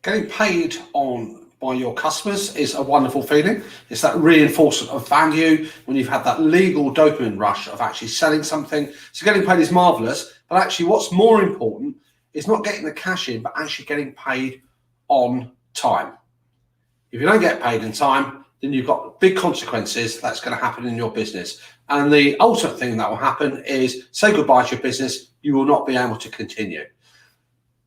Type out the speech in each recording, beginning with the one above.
Getting paid on by your customers is a wonderful feeling. It's that reinforcement of value when you've had that legal dopamine rush of actually selling something. So getting paid is marvelous, but actually what's more important is not getting the cash in, but actually getting paid on time. If you don't get paid in time, then you've got big consequences that's going to happen in your business. And the ultimate thing that will happen is say goodbye to your business. You will not be able to continue.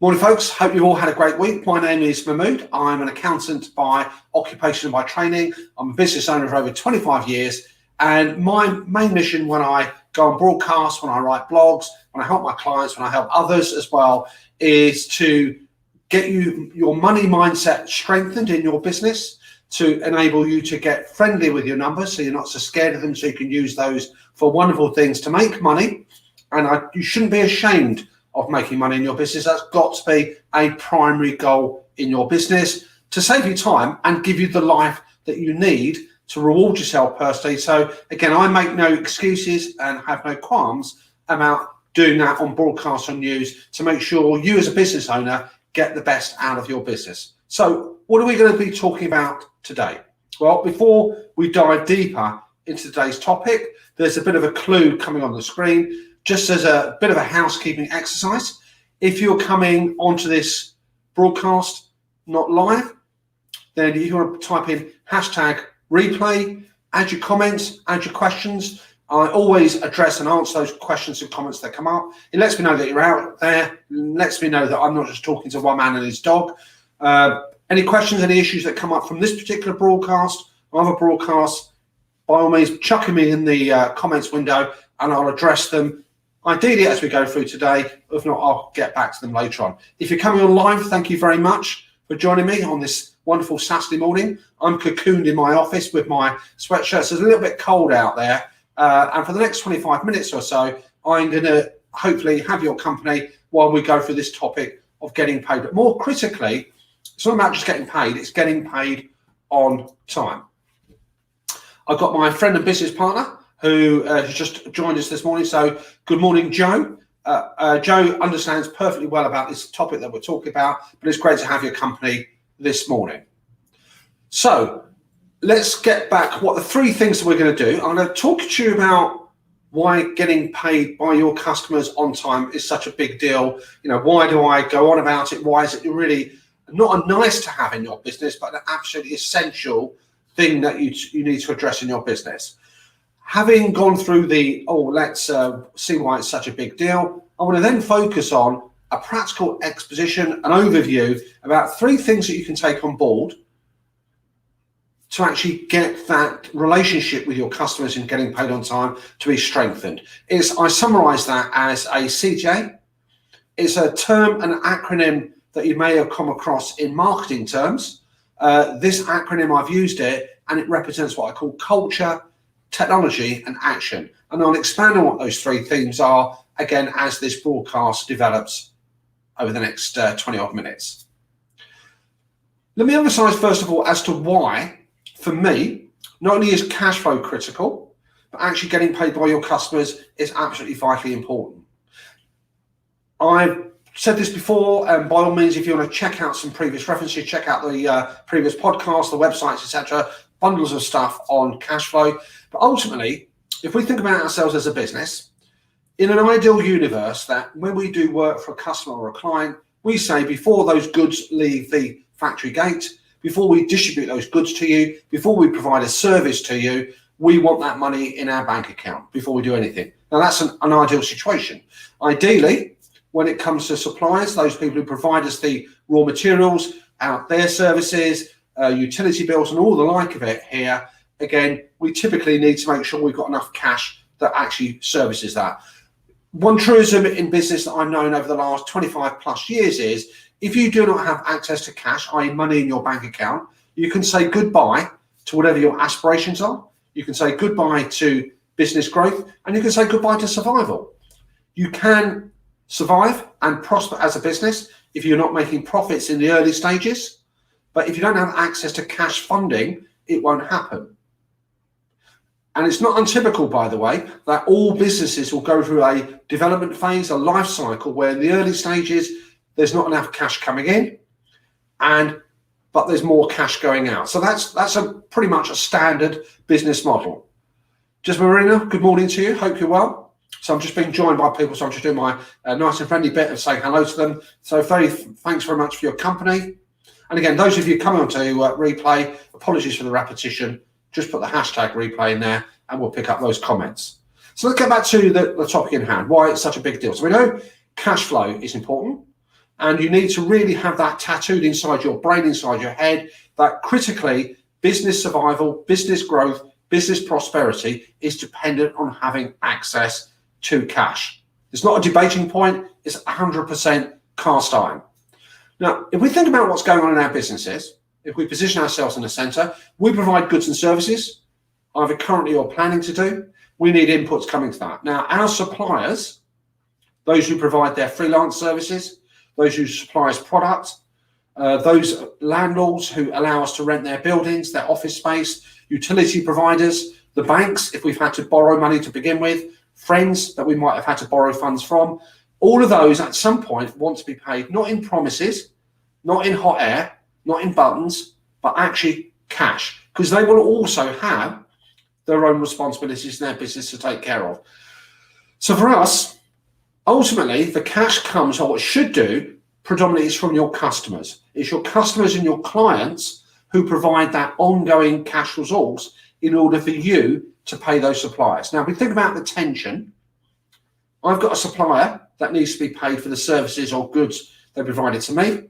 Morning, folks. Hope you've all had a great week. My name is Mahmood. I'm an accountant by occupation and by training. I'm a business owner for over 25 years. And my main mission when I go on broadcast, when I write blogs, when I help my clients, when I help others as well, is to get your money mindset strengthened in your business, to enable you to get friendly with your numbers so you're not so scared of them, so you can use those for wonderful things to make money. And you shouldn't be ashamed of making money in your business. That's got to be a primary goal in your business to save you time and give you the life that you need to reward yourself personally. So again, I make no excuses and have no qualms about doing that on broadcast and news to make sure you as a business owner get the best out of your business. So what are we going to be talking about today? Well, before we dive deeper into today's topic, there's a bit of a clue coming on the screen. Just as a bit of a housekeeping exercise, if you're coming onto this broadcast not live, then you want to type in hashtag replay, add your comments, add your questions. I always address and answer those questions and comments that come up. It lets me know that you're out there. It lets me know that I'm not just talking to one man and his dog. Any questions, any issues that come up from this particular broadcast or other broadcasts, by all means, chuck them in the comments window and I'll address them ideally as we go through today. If not, I'll get back to them later on. If you're coming on live, thank you very much for joining me on this wonderful Saturday morning. I'm cocooned in my office with my sweatshirt, so it's a little bit cold out there. And for the next 25 minutes or so, I'm going to hopefully have your company while we go through this topic of getting paid. But more critically, it's not about just getting paid, it's getting paid on time. I've got my friend and business partner who has just joined us this morning. So good morning, Joe. Joe understands perfectly well about this topic that we're talking about, but it's great to have your company this morning. So let's get back what the three things that we're going to do. I'm going to talk to you about why getting paid by your customers on time is such a big deal. You know, why do I go on about it? Why is it really not a nice to have in your business, but an absolutely essential thing that you need to address in your business? Having gone through let's see why it's such a big deal, I want to then focus on a practical exposition, an overview about three things that you can take on board to actually get that relationship with your customers and getting paid on time to be strengthened. I summarize that as a CJ. It's a term, an acronym that you may have come across in marketing terms. This acronym, I've used it, and it represents what I call culture, technology and action. And I'll expand on what those three themes are again as this broadcast develops over the next 20 odd minutes. Let me emphasize first of all as to why, for me, not only is cash flow critical, but actually getting paid by your customers is absolutely vitally important. I've said this before, and by all means, if you want to check out some previous references, check out the previous podcasts, the websites, etc., bundles of stuff on cash flow. But ultimately, if we think about ourselves as a business, in an ideal universe, that when we do work for a customer or a client, we say before those goods leave the factory gate, before we distribute those goods to you, before we provide a service to you, we want that money in our bank account before we do anything. Now, that's an ideal situation. Ideally, when it comes to suppliers, those people who provide us the raw materials, their services, utility bills and all the like of it here, again, we typically need to make sure we've got enough cash that actually services that. One truism in business that I've known over the last 25 plus years is if you do not have access to cash, i.e. money in your bank account, you can say goodbye to whatever your aspirations are. You can say goodbye to business growth and you can say goodbye to survival. You can survive and prosper as a business if you're not making profits in the early stages, but if you don't have access to cash funding, it won't happen. And it's not untypical, by the way, that all businesses will go through a development phase, a life cycle, where in the early stages, there's not enough cash coming in. but there's more cash going out. So that's a pretty much a standard business model. Just Marina, good morning to you. Hope you're well. So I'm just being joined by people, so I'm just doing my nice and friendly bit of saying hello to them. So thanks very much for your company. And again, those of you coming on to replay, apologies for the repetition. Just put the hashtag replay in there and we'll pick up those comments. So let's get back to the topic in hand, why it's such a big deal. So we know cash flow is important, and you need to really have that tattooed inside your brain, inside your head, that critically business survival, business growth, business prosperity is dependent on having access to cash. It's not a debating point, it's 100% cast iron. Now, if we think about what's going on in our businesses, if we position ourselves in the center, we provide goods and services, either currently or planning to do. We need inputs coming to that. Now, our suppliers, those who provide their freelance services, those who supply us products, those landlords who allow us to rent their buildings, their office space, utility providers, the banks, if we've had to borrow money to begin with, friends that we might have had to borrow funds from, all of those at some point want to be paid, not in promises, not in hot air, not in buttons, but actually cash, because they will also have their own responsibilities in their business to take care of. So for us, ultimately, the cash comes, or what it should do, predominantly is from your customers. It's your customers and your clients who provide that ongoing cash resource in order for you to pay those suppliers. Now, if we think about the tension, I've got a supplier that needs to be paid for the services or goods they provided to me. And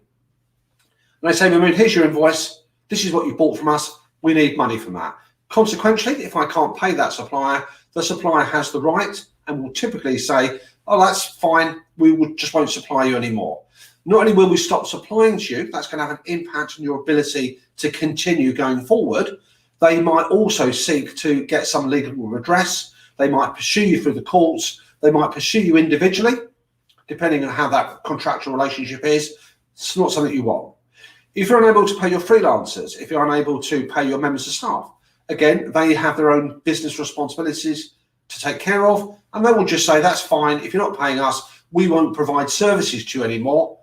I say, Mahmood, here's your invoice. This is what you bought from us. We need money from that. Consequently, if I can't pay that supplier, the supplier has the right and will typically say, oh, that's fine. We just won't supply you anymore. Not only will we stop supplying to you, that's going to have an impact on your ability to continue going forward. They might also seek to get some legal redress. They might pursue you through the courts. They might pursue you individually, depending on how that contractual relationship is. It's not something you want. If you're unable to pay your freelancers, if you're unable to pay your members of staff, again, they have their own business responsibilities to take care of, and they will just say, that's fine. If you're not paying us, we won't provide services to you anymore.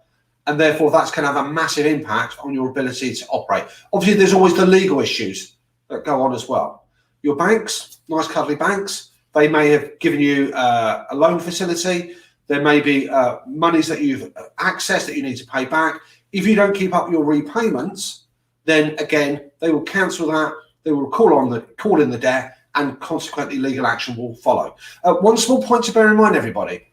And therefore, that's going to have a massive impact on your ability to operate. Obviously, there's always the legal issues that go on as well. Your banks, nice cuddly banks, they may have given you a loan facility. There may be monies that you've accessed that you need to pay back. If you don't keep up your repayments, then again, they will cancel that. They will call in the debt, and consequently legal action will follow. One small point to bear in mind, everybody.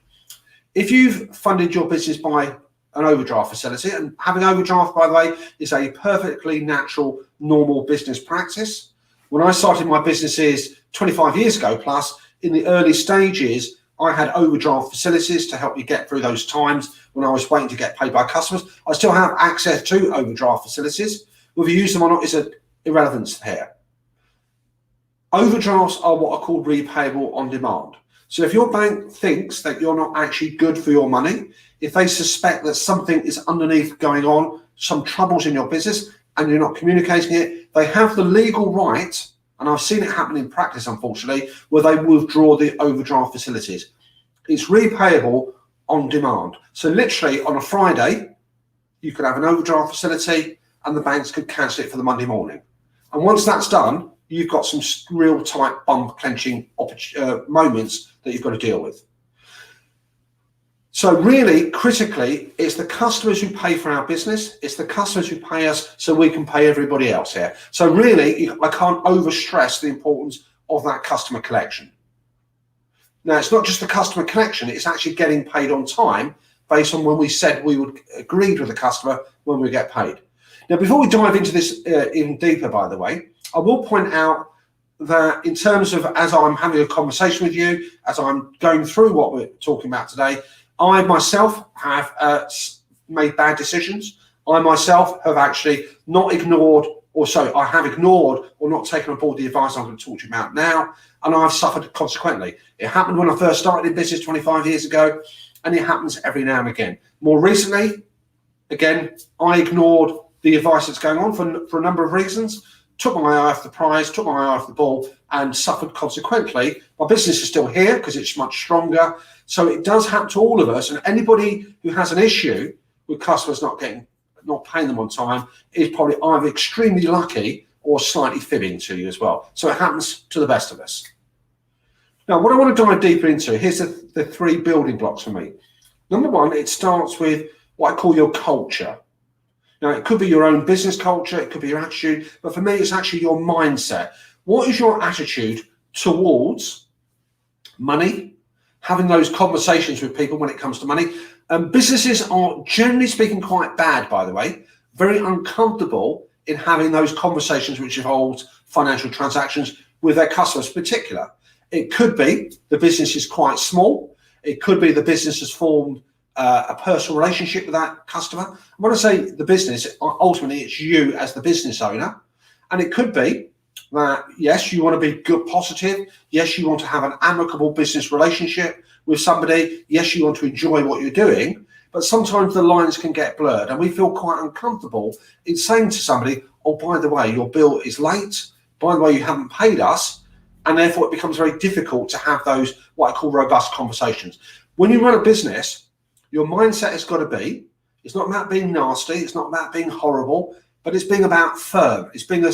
If you've funded your business by an overdraft facility, and having overdraft, by the way, is a perfectly natural, normal business practice. When I started my businesses 25 years ago plus, in the early stages, I had overdraft facilities to help me get through those times when I was waiting to get paid by customers. I still have access to overdraft facilities. Whether you use them or not is an irrelevance here. Overdrafts are what are called repayable on demand. So if your bank thinks that you're not actually good for your money, if they suspect that something is underneath going on, some troubles in your business, and you're not communicating it, they have the legal right, and I've seen it happen in practice, unfortunately, where they withdraw the overdraft facilities. It's repayable on demand. So literally on a Friday, you could have an overdraft facility and the banks could cancel it for the Monday morning. And once that's done, you've got some real tight bum clenching moments that you've got to deal with. So really, critically, it's the customers who pay for our business. It's the customers who pay us so we can pay everybody else here. So really, I can't overstress the importance of that customer collection. Now, it's not just the customer collection, it's actually getting paid on time based on when we said we would agreed with the customer when we get paid. Now, before we dive into this even deeper, by the way, I will point out that in terms of, as I'm having a conversation with you, as I'm going through what we're talking about today, I myself have made bad decisions. I myself have actually not ignored, or so I have ignored or not taken on board the advice I'm going to talk to you about now, and I've suffered consequently. It happened when I first started in business 25 years ago, and it happens every now and again. More recently, again, I ignored the advice that's going on for a number of reasons, took my eye off the prize, took my eye off the ball, and suffered consequently. My business is still here because it's much stronger. So it does happen to all of us, and anybody who has an issue with customers not getting not paying them on time is probably either extremely lucky or slightly fibbing to you as well. So it happens to the best of us. Now, what I want to dive deeper into, here's the 3 building blocks for me. Number 1, it starts with what I call your culture. Now, it could be your own business culture, it could be your attitude, but for me, it's actually your mindset. What is your attitude towards money, having those conversations with people when it comes to money? Businesses are, generally speaking, quite bad, by the way, very uncomfortable in having those conversations which involve financial transactions with their customers in particular. It could be the business is quite small. It could be the business has formed a personal relationship with that customer. When I say the business, ultimately it's you as the business owner. And it could be that, yes, you want to be good, positive. Yes, you want to have an amicable business relationship with somebody. Yes, you want to enjoy what you're doing. But sometimes the lines can get blurred and we feel quite uncomfortable in saying to somebody, oh, by the way, your bill is late. By the way, you haven't paid us. And therefore it becomes very difficult to have those, what I call robust conversations. When you run a business, your mindset has got to be, it's not about being nasty, it's not about being horrible, but it's being about firm, it's being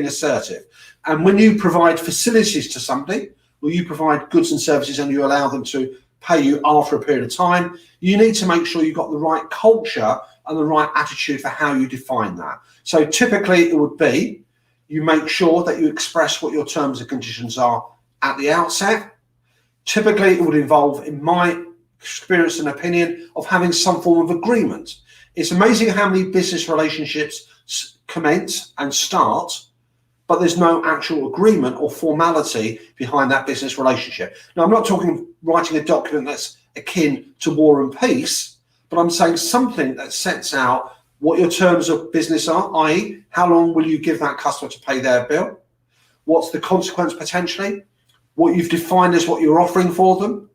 assertive. And when you provide facilities to somebody, or you provide goods and services and you allow them to pay you after a period of time, you need to make sure you've got the right culture and the right attitude for how you define that. So typically it would be, you make sure that you express what your terms and conditions are at the outset. Typically it would involve, in my experience and opinion, of having some form of agreement. It's amazing how many business relationships commence and start, but there's no actual agreement or formality behind that business relationship. Now, I'm not talking writing a document that's akin to War and Peace, but I'm saying something that sets out what your terms of business are, i.e., how long will you give that customer to pay their bill? What's the consequence potentially? What you've defined as what you're offering for them.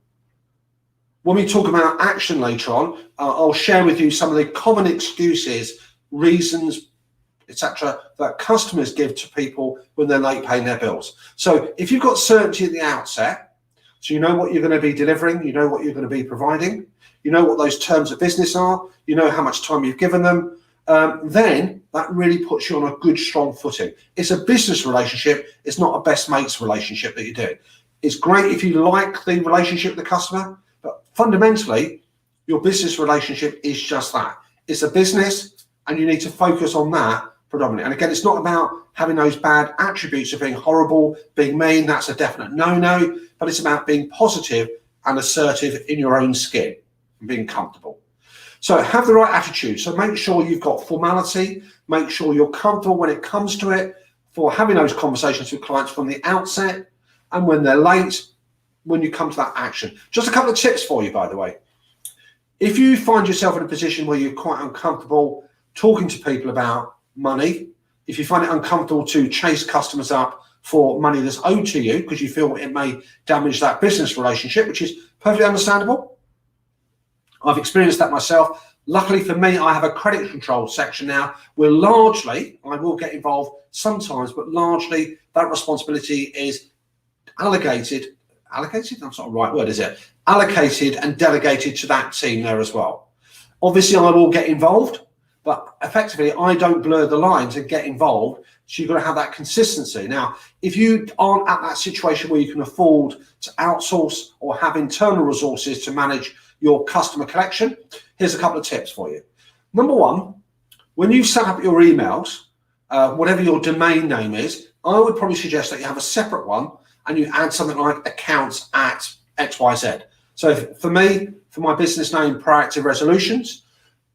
When we talk about action later on, I'll share with you some of the common excuses, reasons, etc., that customers give to people when they're late paying their bills. So if you've got certainty at the outset, so you know what you're going to be delivering, you know what you're going to be providing, you know what those terms of business are, you know how much time you've given them, then that really puts you on a good, strong footing. It's a business relationship. It's not a best mates relationship that you're doing. It's great if you like the relationship with the customer, but fundamentally, your business relationship is just that. It's a business, and you need to focus on that predominantly. And again, it's not about having those bad attributes of being horrible, being mean. That's a definite no-no. But it's about being positive and assertive in your own skin and being comfortable. So have the right attitude. So make sure you've got formality. Make sure you're comfortable when it comes to it for having those conversations with clients from the outset. And when they're late, when you come to that action. Just a couple of tips for you, by the way. If you find yourself in a position where you're quite uncomfortable talking to people about money, if you find it uncomfortable to chase customers up for money that's owed to you because you feel it may damage that business relationship, which is perfectly understandable. I've experienced that myself. Luckily for me, I have a credit control section now where largely, I will get involved sometimes, but largely that responsibility is allocated, that's not the right word, is it? Allocated and delegated to that team there as well. Obviously, I will get involved, but effectively, I don't blur the lines and get involved. So you've got to have that consistency. Now, if you aren't at that situation where you can afford to outsource or have internal resources to manage your customer collection, here's a couple of tips for you. Number one, when you set up your emails, whatever your domain name is, I would probably suggest that you have a separate one and you add something like accounts at XYZ. So for me, for my business name, Proactive Resolutions,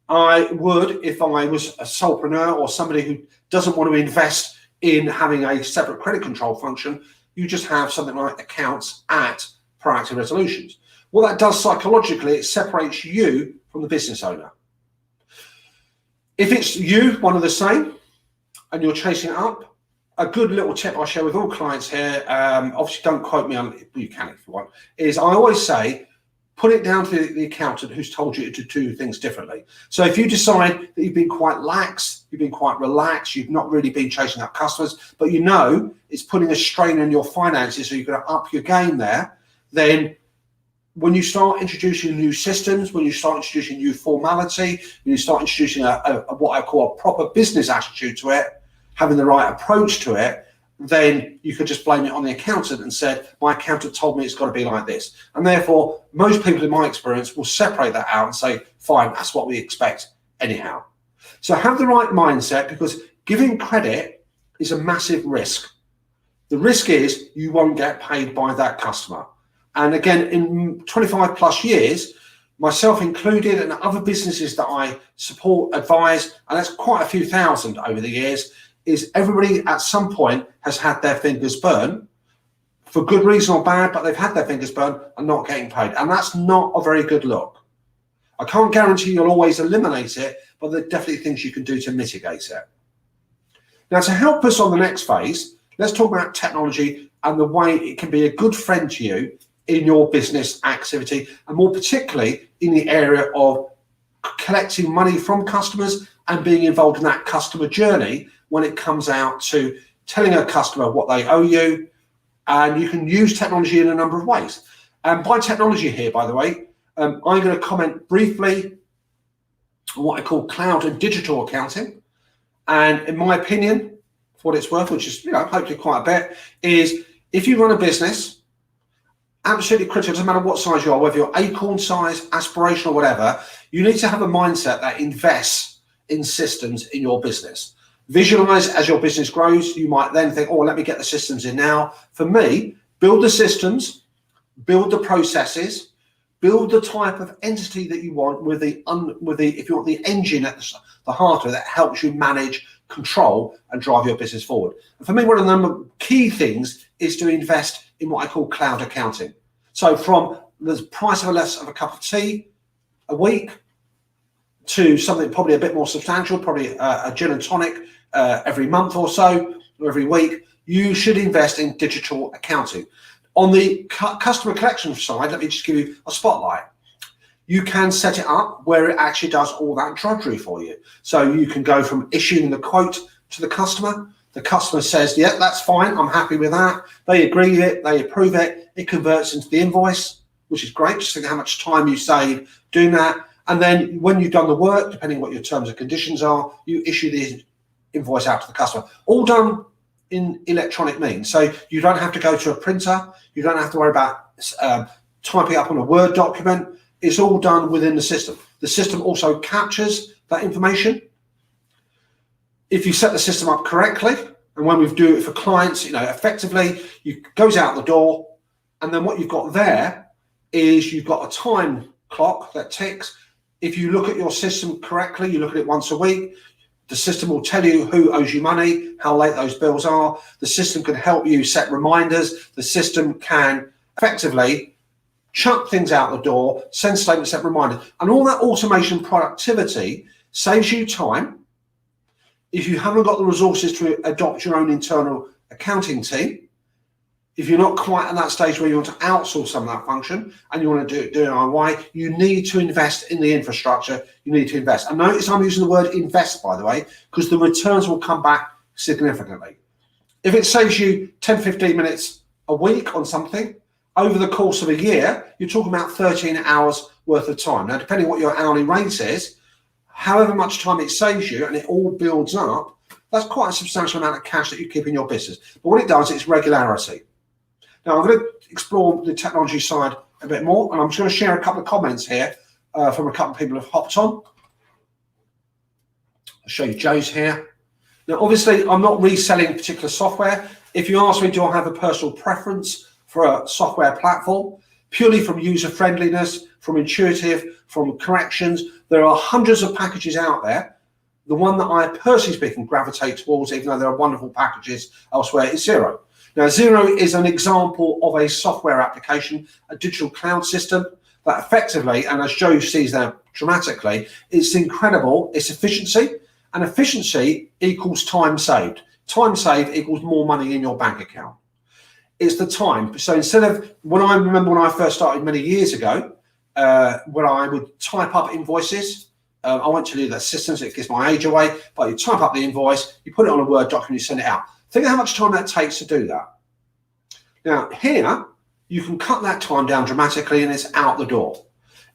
I would, if I was a solopreneur or somebody who doesn't want to invest in having a separate credit control function, you just have something like accounts at Proactive Resolutions. What that does psychologically, it separates you from the business owner. If it's you, one of the same, and you're chasing it up, a good little tip I share with all clients here, obviously don't quote me on it, you can if you want, is I always say, put it down to the accountant who's told you to do things differently. So if you decide that you've been quite lax, you've been quite relaxed, you've not really been chasing up customers, but you know it's putting a strain on your finances, so you're going to up your game there, then when you start introducing new systems, when you start introducing new formality, when you start introducing what I call a proper business attitude to it, having the right approach to it, then you could just blame it on the accountant and said, my accountant told me it's got to be like this. And therefore, most people in my experience will separate that out and say, fine, that's what we expect anyhow. So have the right mindset, because giving credit is a massive risk. The risk is you won't get paid by that customer. And again, in 25 plus years, myself included and other businesses that I support, advise, and that's quite a few thousand over the years, is everybody at some point has had their fingers burned, for good reason or bad, but they've had their fingers burned and not getting paid. And that's not a very good look. I can't guarantee you'll always eliminate it, but there are definitely things you can do to mitigate it. Now, to help us on the next phase, let's talk about technology and the way it can be a good friend to you in your business activity, and more particularly in the area of collecting money from customers and being involved in that customer journey when it comes out to telling a customer what they owe you. And you can use technology in a number of ways. And by technology here, by the way, I'm going to comment briefly on what I call cloud and digital accounting. And in my opinion, for what it's worth, which is hopefully quite a bit, is if you run a business, absolutely critical, doesn't matter what size you are, whether you're acorn size, aspirational, whatever, you need to have a mindset that invests in systems in your business. Visualize as your business grows. You might then think, oh, let me get the systems in now. For me, build the systems, build the processes, build the type of entity that you want with the if you want the engine at the heart of it that helps you manage, control, and drive your business forward. And for me, one of the key things is to invest in what I call cloud accounting. So from the price of a cup of tea a week to something probably a bit more substantial, probably a gin and tonic every month or so, or every week, you should invest in digital accounting. On the customer collection side, let me just give you a spotlight. You can set it up where it actually does all that drudgery for you. So you can go from issuing the quote to the customer. The customer says, yeah, that's fine, I'm happy with that. They agree with it, they approve it, it converts into the invoice, which is great. Just think how much time you save doing that. And then when you've done the work, depending on what your terms and conditions are, you issue the invoice out to the customer. All done in electronic means. So you don't have to go to a printer. You don't have to worry about typing up on a Word document. It's all done within the system. The system also captures that information. If you set the system up correctly, and when we do it for clients, effectively, it goes out the door, and then what you've got there is you've got a time clock that ticks. If you look at your system correctly, you look at it once a week, the system will tell you who owes you money, how late those bills are. The system can help you set reminders. The system can effectively chuck things out the door, send statements, set reminders. And all that automation productivity saves you time. If you haven't got the resources to adopt your own internal accounting team, if you're not quite at that stage where you want to outsource some of that function and you want to do it on way, you need to invest in the infrastructure. You need to invest. And notice I'm using the word invest, by the way, because the returns will come back significantly. If it saves you 10, 15 minutes a week on something, over the course of a year, you're talking about 13 hours worth of time. Now, depending on what your hourly rate is, however much time it saves you and it all builds up, that's quite a substantial amount of cash that you keep in your business. But what it does, it's regularity. Now, I'm going to explore the technology side a bit more, and I'm just going to share a couple of comments here from a couple of people who have hopped on. I'll show you Joe's here. Now, obviously, I'm not reselling particular software. If you ask me, do I have a personal preference for a software platform? Purely from user friendliness, from intuitive, from corrections, there are hundreds of packages out there. The one that I personally speaking gravitate towards, even though there are wonderful packages elsewhere, is Xero. Now, Xero is an example of a software application, a digital cloud system that effectively, and as Joe sees there dramatically, it's incredible, it's efficiency, and efficiency equals time saved. Time saved equals more money in your bank account. It's the time. So instead of, when I first started many years ago, when I would type up invoices, I won't tell you the systems, it gives my age away, but you type up the invoice, you put it on a Word document, you send it out. Think of how much time that takes to do that. Now here, you can cut that time down dramatically and it's out the door.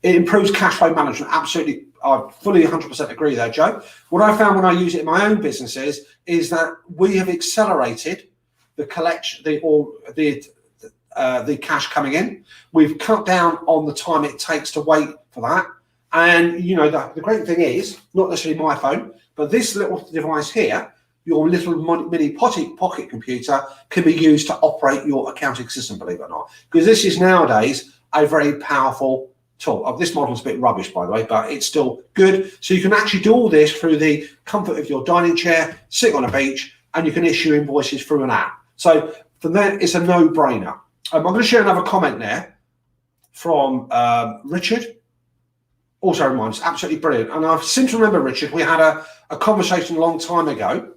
It improves cash flow management. Absolutely, I fully 100% agree there, Joe. What I found when I use it in my own businesses is that we have accelerated the collection, the cash coming in. We've cut down on the time it takes to wait for that. And you know, the great thing is, not necessarily my phone, but this little device here, your little mini pocket computer, can be used to operate your accounting system, believe it or not. Because this is nowadays a very powerful tool. This model's a bit rubbish, by the way, but it's still good. So you can actually do all this through the comfort of your dining chair, sitting on a beach, and you can issue invoices through an app. So for that, it's a no-brainer. I'm going to share another comment there from Richard. Also reminds, absolutely brilliant. And I seem to remember, Richard, we had a conversation a long time ago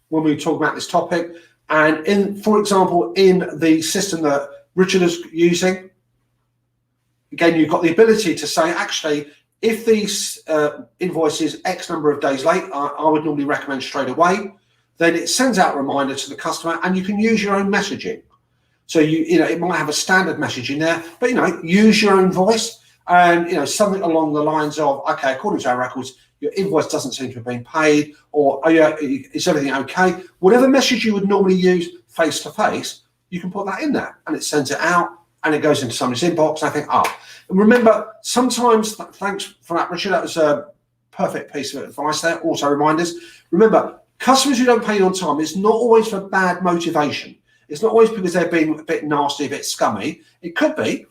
when we were talking about this topic. And for example, in the system that Richard is using, again, you've got the ability to say, actually, if these invoice is X number of days late, I would normally recommend straight away. Then it sends out a reminder to the customer, and you can use your own messaging. So you know, it might have a standard message in there, but you know, use your own voice. And you know, something along the lines of, okay, according to our records, your invoice doesn't seem to have been paid, or is everything okay? Whatever message you would normally use face to face, you can put that in there, and it sends it out, and it goes into somebody's inbox. And I think, and remember, sometimes, thanks for that, Richard. That was a perfect piece of advice there. Also, reminders. Remember, customers who don't pay you on time, it's not always for bad motivation. It's not always because they're being a bit nasty, a bit scummy. It could be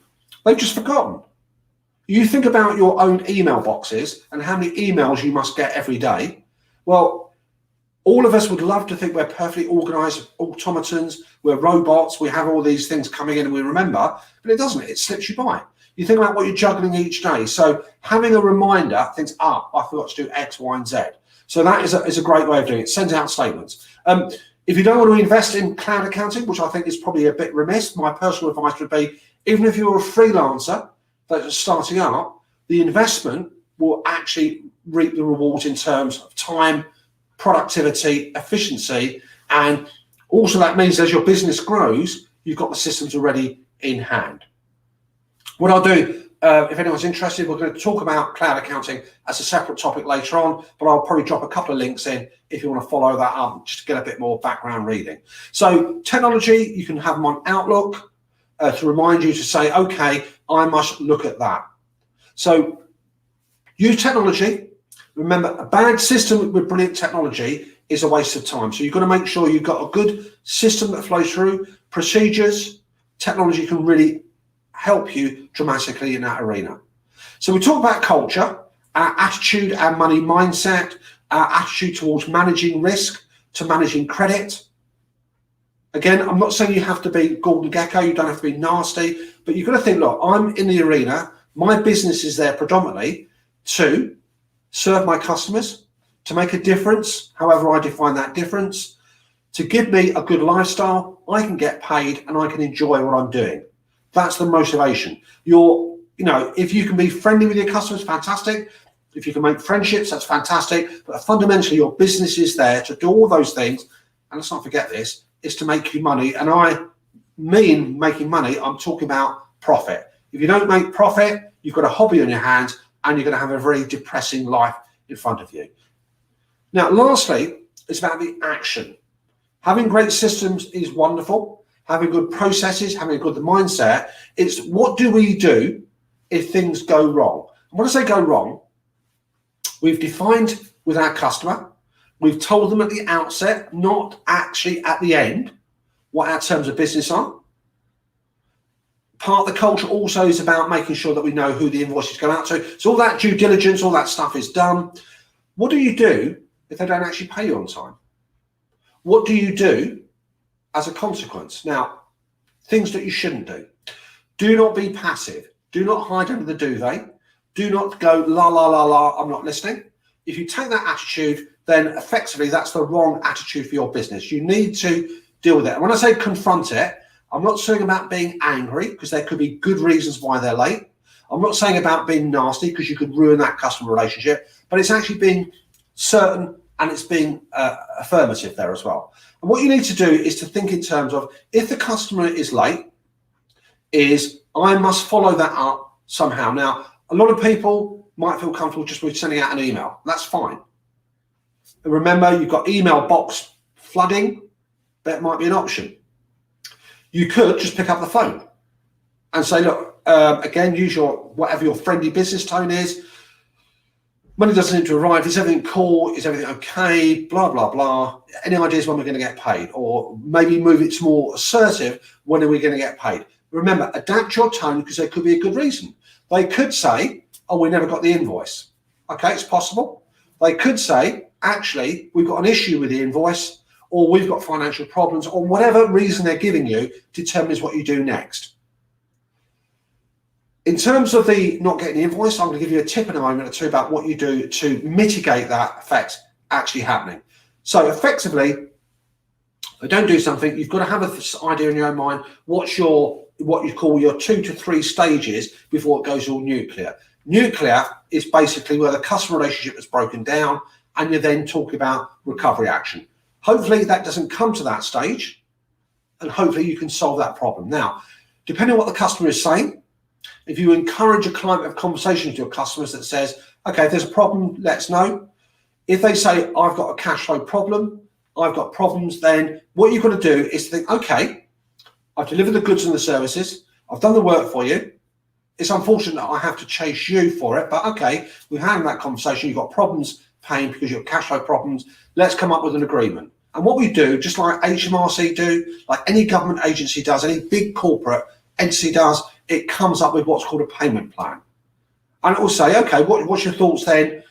they've just forgotten. You think about your own email boxes and how many emails you must get every day. Well, all of us would love to think we're perfectly organized automatons, we're robots, we have all these things coming in and we remember, but it doesn't, it slips you by. You think about what you're juggling each day. So having a reminder, thinks, I forgot to do X, Y, and Z. So that is a great way of doing it. Send out statements. If you don't want to invest in cloud accounting, which I think is probably a bit remiss, my personal advice would be, even if you're a freelancer that's starting up, the investment will actually reap the rewards in terms of time, productivity, efficiency, and also that means as your business grows, you've got the systems already in hand. What I'll do, if anyone's interested, we're going to talk about cloud accounting as a separate topic later on, but I'll probably drop a couple of links in if you want to follow that up, just to get a bit more background reading. So technology, you can have them on Outlook to remind you to say, okay, I must look at that. So use technology. Remember, a bad system with brilliant technology is a waste of time. So you've got to make sure you've got a good system that flows through, procedures. Technology can really help you dramatically in that arena. So we talk about culture, our attitude, our money mindset, our attitude towards managing risk to managing credit. Again, I'm not saying you have to be Gordon Gekko, you don't have to be nasty, but you've got to think, look, I'm in the arena, my business is there predominantly to serve my customers, to make a difference, however I define that difference, to give me a good lifestyle, I can get paid and I can enjoy what I'm doing. That's the motivation. If you can be friendly with your customers, fantastic. If you can make friendships, that's fantastic. But fundamentally, your business is there to do all those things. And let's not forget this, is to make you money. And I mean making money, I'm talking about profit. If you don't make profit, you've got a hobby on your hands and you're going to have a very depressing life in front of you. Now, lastly, it's about the action. Having great systems is wonderful. Having good processes, having a good mindset. It's what do we do if things go wrong? And when I say go wrong, we've defined with our customer, we've told them at the outset, not actually at the end, what our terms of business are. Part of the culture also is about making sure that we know who the invoices go out to. So all that due diligence, all that stuff is done. What do you do if they don't actually pay you on time? What do you do as a consequence? Now, things that you shouldn't do. Do not be passive. Do not hide under the duvet. Do not go, la, la, la, la, I'm not listening. If you take that attitude, then effectively that's the wrong attitude for your business. You need to deal with it. And when I say confront it, I'm not saying about being angry, because there could be good reasons why they're late. I'm not saying about being nasty, because you could ruin that customer relationship, but it's actually being certain and it's being affirmative there as well. And what you need to do is to think in terms of, if the customer is late, is I must follow that up somehow. Now, a lot of people might feel comfortable just with sending out an email. That's fine. And remember, you've got email box flooding. That might be an option. You could just pick up the phone and say, look, again, use whatever your friendly business tone is. Money doesn't need to arrive. Is everything cool? Is everything okay? Blah, blah, blah. Any ideas when we're going to get paid? Or maybe move it to more assertive, when are we going to get paid? Remember, adapt your tone because there could be a good reason. They could say, oh, we never got the invoice. Okay, it's possible. They could say, actually, we've got an issue with the invoice, or we've got financial problems, or whatever reason they're giving you determines what you do next. In terms of the not getting the invoice, I'm going to give you a tip in a moment or two about what you do to mitigate that effect actually happening. So effectively, if they don't do something, you've got to have an idea in your own mind what you call your 2 to 3 stages before it goes all nuclear. Nuclear is basically where the customer relationship is broken down and you're then talking about recovery action. Hopefully that doesn't come to that stage, and hopefully you can solve that problem. Now, depending on what the customer is saying, if you encourage a client to have conversations with your customers that says, okay, if there's a problem, let us know. If they say, I've got a cash flow problem, I've got problems, then what you've got to do is think, okay, I've delivered the goods and the services, I've done the work for you. It's unfortunate that I have to chase you for it, but okay, we've had that conversation, you've got problems paying because you've got cash flow problems, let's come up with an agreement. And what we do, just like HMRC do, like any government agency does, any big corporate entity does, it comes up with what's called a payment plan. And it will say, okay, what's your thoughts then?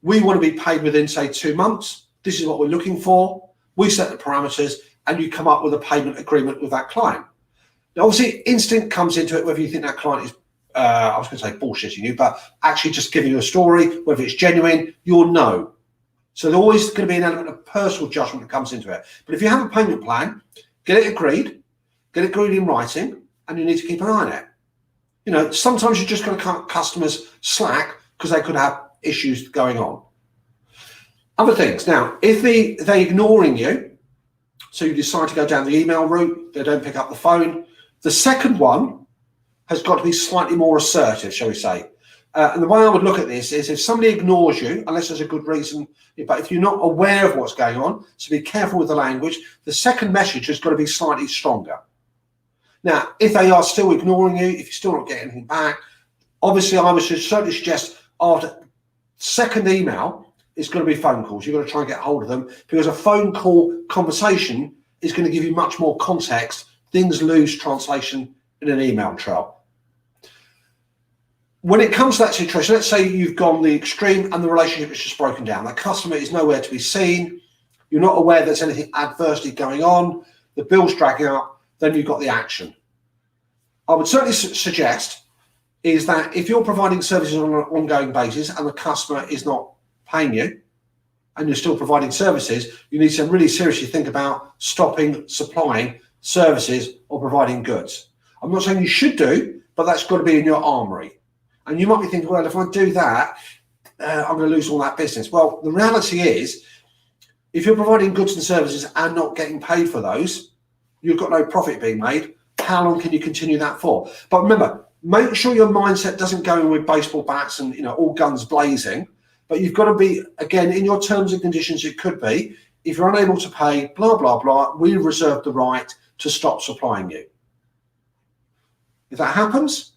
We want to be paid within, say, 2 months. This is what we're looking for. We set the parameters and you come up with a payment agreement with that client. Now, obviously, instinct comes into it, whether you think that client is, I was going to say bullshitting you, but actually just giving you a story, whether it's genuine, you'll know. So there's always going to be an element of personal judgment that comes into it. But if you have a payment plan, get it agreed in writing, and you need to keep an eye on it. You know, sometimes you're just going to cut customers slack because they could have issues going on. Other things. Now, if they're ignoring you, so you decide to go down the email route, they don't pick up the phone, the second one has got to be slightly more assertive, shall we say. And the way I would look at this is if somebody ignores you, unless there's a good reason, but if you're not aware of what's going on, so be careful with the language, the second message has got to be slightly stronger. Now, if they are still ignoring you, if you're still not getting anything back, obviously I would certainly suggest after second email, it's going to be phone calls. You've got to try and get hold of them because a phone call conversation is going to give you much more context. Things lose translation in an email trail. When it comes to that situation, let's say you've gone the extreme and the relationship is just broken down. The customer is nowhere to be seen. You're not aware there's anything adversely going on. The bill's dragging up. Then you've got the action. I would certainly suggest is that if you're providing services on an ongoing basis and the customer is not paying you and you're still providing services, you need to really seriously think about stopping supplying services or providing goods. I'm not saying you should do, but that's got to be in your armory. And you might be thinking, well, if I do that, I'm going to lose all that business. Well, the reality is, if you're providing goods and services and not getting paid for those, you've got no profit being made. How long can you continue that for? But remember, make sure your mindset doesn't go in with baseball bats and, you know, all guns blazing. But you've got to be, again, in your terms and conditions, it could be, if you're unable to pay, blah, blah, blah, we reserve the right to stop supplying you. If that happens,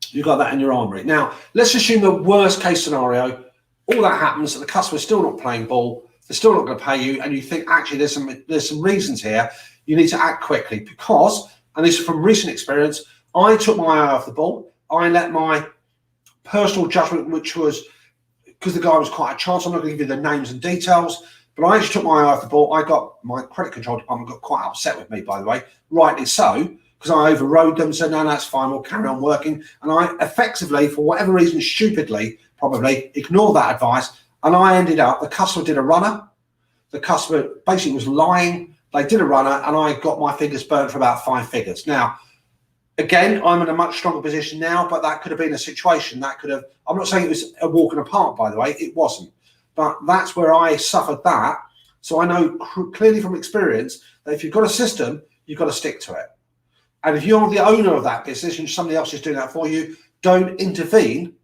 you've got that in your armory. Now, let's assume the worst case scenario, all that happens and the customer's still not playing ball, they're still not going to pay you, and you think, actually, there's some reasons here. You need to act quickly because, and this is from recent experience, I took my eye off the ball. I let my personal judgment, which was, because the guy was quite a chance, I'm not going to give you the names and details, but I actually took my eye off the ball. I got, my credit control department got quite upset with me, by the way, rightly so, because I overrode them, said, no, that's fine, we'll carry on working. And I effectively, for whatever reason, stupidly, probably, ignored that advice. And I ended up, the customer did a runner. The customer basically was lying. They did a runner and I got my fingers burnt for about 5 figures. Now, again, I'm in a much stronger position now, but that could have been a situation that could have, I'm not saying it was a walk in the park, by the way, it wasn't. But that's where I suffered that. So I know clearly from experience that if you've got a system, you've got to stick to it. And if you're the owner of that business and somebody else is doing that for you, don't intervene.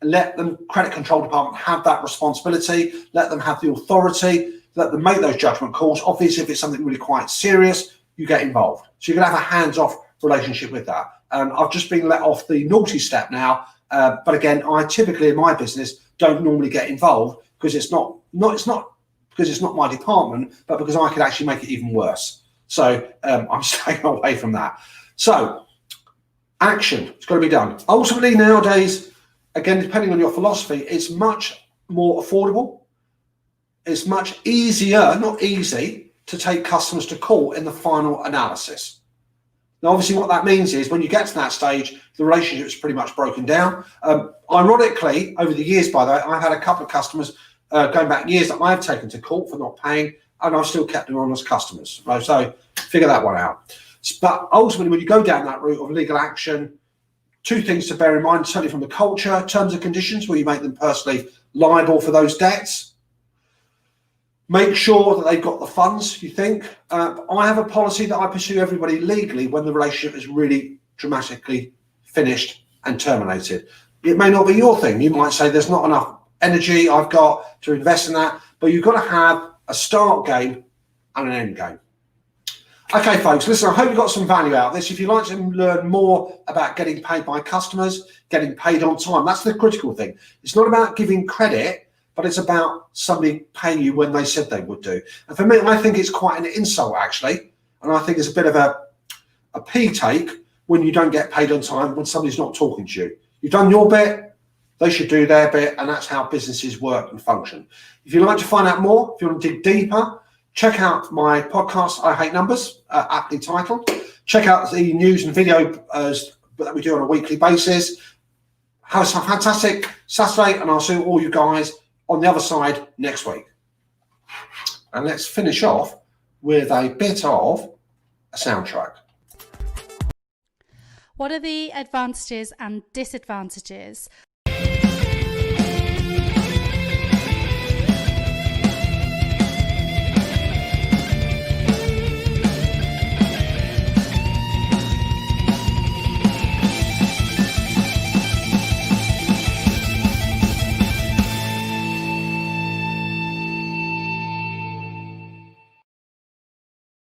Let the credit control department have that responsibility. Let them have the authority. Let them make those judgment calls. Obviously, if it's something really quite serious, you get involved. So you're going to have a hands-off relationship with that. I've just been let off the naughty step now. But again, I typically in my business don't normally get involved because it's not because it's not my department, but because I could actually make it even worse. So I'm staying away from that. So action, it's got to be done. Ultimately nowadays, again, depending on your philosophy, it's much more affordable. It's much easier, not easy, to take customers to court in the final analysis. Now, obviously what that means is when you get to that stage, the relationship is pretty much broken down. Ironically, over the years, by the way, I've had a couple of customers going back years that I've taken to court for not paying, and I've still kept them on as customers. Right? So figure that one out. But ultimately, when you go down that route of legal action, two things to bear in mind, certainly from the culture, terms and conditions, where you make them personally liable for those debts. Make sure that they've got the funds, you think. I have a policy that I pursue everybody legally when the relationship is really dramatically finished and terminated. It may not be your thing. You might say there's not enough energy I've got to invest in that, but you've got to have a start game and an end game. Okay, folks, listen, I hope you got some value out of this. If you'd like to learn more about getting paid by customers, getting paid on time, that's the critical thing. It's not about giving credit, but it's about somebody paying you when they said they would do. And for me, I think it's quite an insult, actually. And I think it's a bit of a pee take when you don't get paid on time when somebody's not talking to you. You've done your bit, they should do their bit, and that's how businesses work and function. If you'd like to find out more, if you want to dig deeper, check out my podcast, I Hate Numbers, aptly titled. Check out the news and video that we do on a weekly basis. Have some fantastic Saturday, and I'll see all you guys on the other side next week. And let's finish off with a bit of a soundtrack. What are the advantages and disadvantages